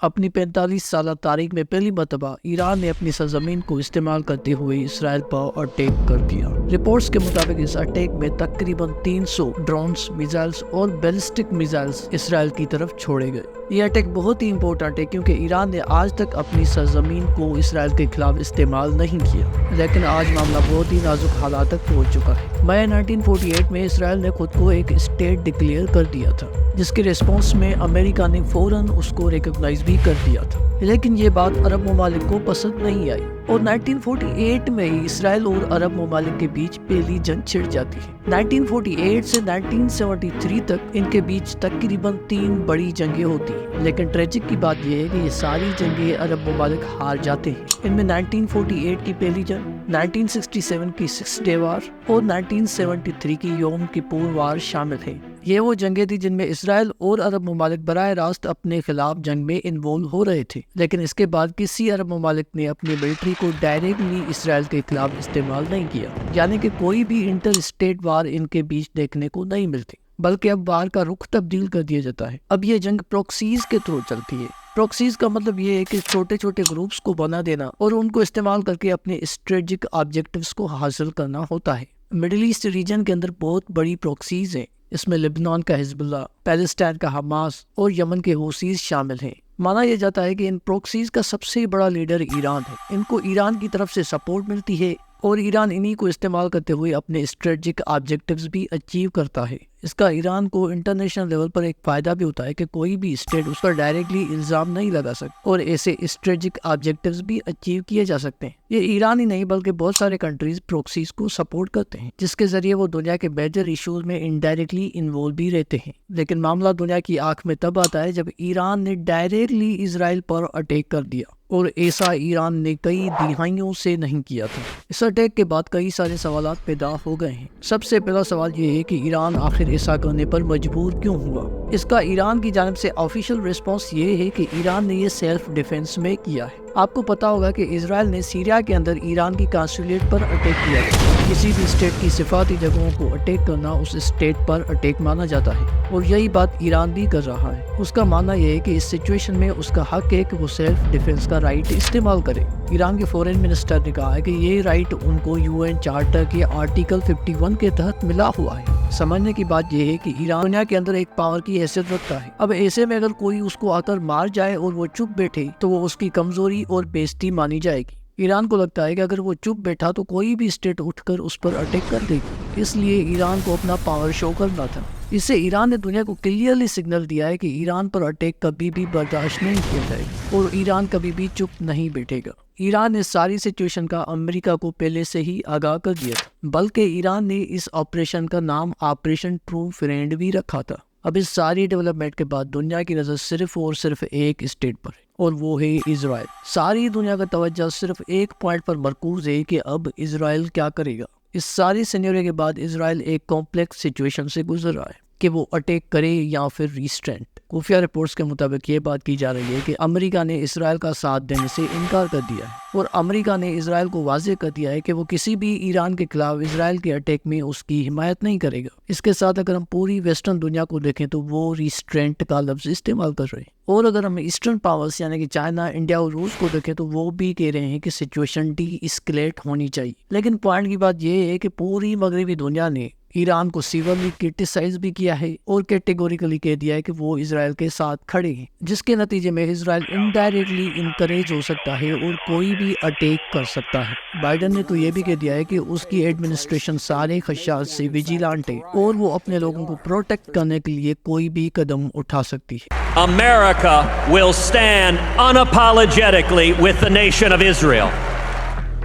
اپنی 45 سالہ تاریخ میں پہلی مرتبہ ایران نے اپنی سرزمین کو استعمال کرتے ہوئے اسرائیل پر اٹیک کر دیا۔ رپورٹس کے مطابق اس اٹیک میں تقریباً 300 ڈرونز، میزائلز اور بیلسٹک میزائلز اسرائیل کی طرف چھوڑے گئے۔ یہ اٹیک بہت ہی امپورٹنٹ ہے کیونکہ ایران نے آج تک اپنی سرزمین کو اسرائیل کے خلاف استعمال نہیں کیا، لیکن آج معاملہ بہت ہی نازک حالات تک پہنچ چکا ہے۔ مئی 1948 میں اسرائیل نے خود کو ایک اسٹیٹ ڈکلیئر کر دیا تھا، جس کے ریسپانس میں امریکہ نے فوراً اس کو ریکگنائز بھی کر دیا تھا، لیکن یہ بات عرب ممالک کو پسند نہیں آئی اور 1948 میں ہی اسرائیل اور عرب ممالک کے بیچ پہلی جنگ چھڑ جاتی ہے۔ 1948 سے 1973 تک ان کے بیچ تقریباً 3 بڑی جنگیں ہوتی ہیں، لیکن ٹریجک کی بات یہ ہے کہ یہ ساری جنگیں عرب ممالک ہار جاتے ہیں۔ ان میں 1948 کی پہلی جنگ، 1967 کی 6 ڈے وار اور 1973 کی یوم کپور وار شامل ہیں۔ یہ وہ جنگیں تھیں جن میں اسرائیل اور عرب ممالک براہ راست اپنے خلاف جنگ میں انوالو ہو رہے تھے، لیکن اس کے بعد کسی عرب ممالک نے اپنی ملٹری کو ڈائریکٹلی اسرائیل کے خلاف استعمال نہیں کیا، یعنی کہ کوئی بھی انٹر اسٹیٹ وار ان کے بیچ دیکھنے کو نہیں ملتی، بلکہ اب وار کا رخ تبدیل کر دیا جاتا ہے۔ اب یہ جنگ پروکسیز کے تھرو چلتی ہے۔ پروکسیز کا مطلب یہ ہے کہ چھوٹے چھوٹے گروپس کو بنا دینا اور ان کو استعمال کر کے اپنے اسٹریٹجک آبجیکٹیوز کو حاصل کرنا ہوتا ہے۔ مڈل ایسٹ ریجن کے اندر بہت بڑی پروکسیز ہیں، اس میں لبنان کا حزب اللہ، پیلسٹائن کا حماس اور یمن کے حوثیز شامل ہیں۔ مانا یہ جاتا ہے کہ ان پروکسیز کا سب سے بڑا لیڈر ایران ہے۔ ان کو ایران کی طرف سے سپورٹ ملتی ہے اور ایران انہی کو استعمال کرتے ہوئے اپنے اسٹریٹجک آبجیکٹیوز بھی اچیو کرتا ہے۔ اس کا ایران کو انٹرنیشنل لیول پر ایک فائدہ بھی ہوتا ہے کہ کوئی بھی اسٹیٹ اس پر ڈائریکٹلی الزام نہیں لگا سکتا اور ایسے اسٹریٹجک آبجیکٹیوز بھی اچیو کیے جا سکتے ہیں۔ یہ ایران ہی نہیں بلکہ بہت سارے کنٹریز پروکسیز کو سپورٹ کرتے ہیں، جس کے ذریعے وہ دنیا کے میجر ایشوز میں انڈائریکٹلی انوالو بھی رہتے ہیں۔ لیکن معاملہ دنیا کی آنکھ میں تب آتا ہے جب ایران نے ڈائریکٹلی اسرائیل پر اٹیک کر دیا، اور ایسا ایران نے کئی دہائیوں سے نہیں کیا تھا۔ اس اٹیک کے بعد کئی سارے سوالات پیدا ہو گئے ہیں۔ سب سے پہلا سوال یہ ہے کہ ایران آخر ایسا کرنے پر مجبور کیوں ہوا؟ اس کا ایران کی جانب سے آفیشیل ریسپانس یہ ہے کہ ایران نے یہ سیلف ڈیفنس میں کیا ہے۔ آپ کو پتا ہوگا کہ اسرائیل نے سیریا کے اندر ایران کی قونصلیٹ پر اٹیک کیا تھا۔ کسی بھی اسٹیٹ کی سفارتی جگہوں کو اٹیک کرنا اس اسٹیٹ پر اٹیک مانا جاتا ہے، اور یہی بات ایران بھی کر رہا ہے۔ اس کا ماننا یہ ہے کہ اس سچویشن میں اس کا حق ہے کہ وہ سیلف ڈیفنس کا رائٹ استعمال کرے۔ ایران کے فورن منسٹر نے کہا ہے کہ یہ رائٹ ان کو UN چارٹر کے آرٹیکل 51 کے تحت ملا ہوا ہے۔ سمجھنے کی بات یہ ہے کہ ایران دنیا کے اندر ایک پاور کی حیثیت رکھتا ہے۔ اب ایسے میں اگر کوئی اس کو آ کر مار جائے اور وہ چپ بیٹھے تو وہ اس کی کمزوری اور بےزتی مانی جائے گی۔ ایران کو لگتا ہے کہ اگر وہ چپ بیٹھا تو کوئی بھی اسٹیٹ اٹھ کر اس پر اٹیک کر دے گی، اس لیے ایران کو اپنا پاور شو کرنا تھا۔ اس سے ایران نے دنیا کو کلیئرلی سگنل دیا ہے کہ ایران پر اٹیک کبھی بھی برداشت نہیں کیا جائے گا اور ایران کبھی بھی چپ نہیں بیٹھے گا۔ ایران نے ساری سچویشن کا امریکہ کو پہلے سے ہی آگاہ کر دیا تھا، بلکہ ایران نے اس آپریشن کا نام آپریشن ٹرو فرینڈ بھی رکھا تھا۔ اب اس ساری ڈیولپمنٹ کے بعد دنیا کی نظر صرف اور صرف ایک اسٹیٹ پر ہے، اور وہ ہے اسرائیل۔ ساری دنیا کا توجہ صرف ایک پوائنٹ پر مرکوز ہے کہ اب اسرائیل کیا کرے گا۔ اس ساری سینیریو کے بعد اسرائیل ایک کمپلیکس سچویشن سے گزر رہا ہے کہ وہ اٹیک کرے یا پھر ریسٹرینٹ۔ خفیہ رپورٹس کے مطابق یہ بات کی جا رہی ہے کہ امریکہ نے اسرائیل کا ساتھ دینے سے انکار کر دیا ہے، اور امریکہ نے اسرائیل کو واضح کر دیا ہے کہ وہ کسی بھی ایران کے خلاف اسرائیل کے اٹیک میں اس کی حمایت نہیں کرے گا۔ اس کے ساتھ اگر ہم پوری ویسٹرن دنیا کو دیکھیں تو وہ ریسٹرینٹ کا لفظ استعمال کر رہے ہیں، اور اگر ہم ایسٹرن پاورز یعنی کہ چائنا، انڈیا اور روس کو دیکھیں تو وہ بھی کہہ رہے ہیں کہ سچویشن ڈی اسکلیٹ ہونی چاہیے۔ لیکن پوائنٹ کی بات یہ ہے کہ پوری مغربی دنیا نے ایران کو سیورلی کرٹیسائز بھی کیا ہے اور کیٹیگوریکلی کہہ دیا ہے کہ وہ اسرائیل کے ساتھ کھڑے ہیں، جس کے نتیجے میں اسرائیل انڈائریکٹلی انکریج ہو سکتا ہے اور کوئی بھی اٹیک کر سکتا ہے۔ بائیڈن نے تو یہ بھی کہہ دیا ہے کہ اس کی ایڈمنسٹریشن سارے خدشات سے ویجیلانٹ ہے اور وہ اپنے لوگوں کو پروٹیکٹ کرنے کے لیے کوئی بھی قدم اٹھا سکتی ہے۔ America will stand unapologetically with the nation of Israel.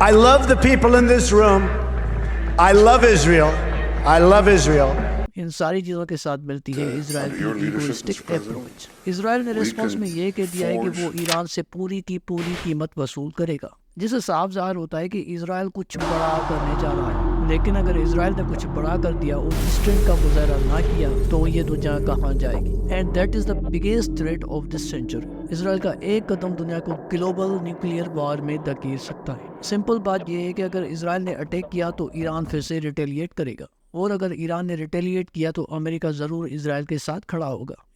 I love the people in this room. I love Israel. I love Israel. ان ساری چیزوں کے ساتھ ملتی ہے اسرائیل کی ایگوئسٹک اپروچ۔ اسرائیل نے ریسپانس میں یہ کہہ دیا ہے کہ وہ ایران سے پوری کی پوری قیمت وصول کرے گا، جس سے صاف ظاہر ہوتا ہے کہ اسرائیل کچھ بڑا کرنے جا رہا ہے۔ لیکن اگر اسرائیل نے کچھ بڑا کر دیا اور ایسٹرن کا مظاہرہ نہ کیا تو یہ دنیا کہاں جائے گی؟ And that is the biggest threat of this century. Israel کا ایک قدم دنیا کو گلوبل نیوکلیئر وار میں دھکیل سکتا ہے۔ سمپل بات یہ ہے کہ اگر اسرائیل نے اٹیک کیا تو ایران پھر سے ریٹیلیٹ کرے گا، اور اگر ایران نے ریٹیلیٹ کیا تو امریکہ ضرور اسرائیل کے ساتھ کھڑا ہوگا۔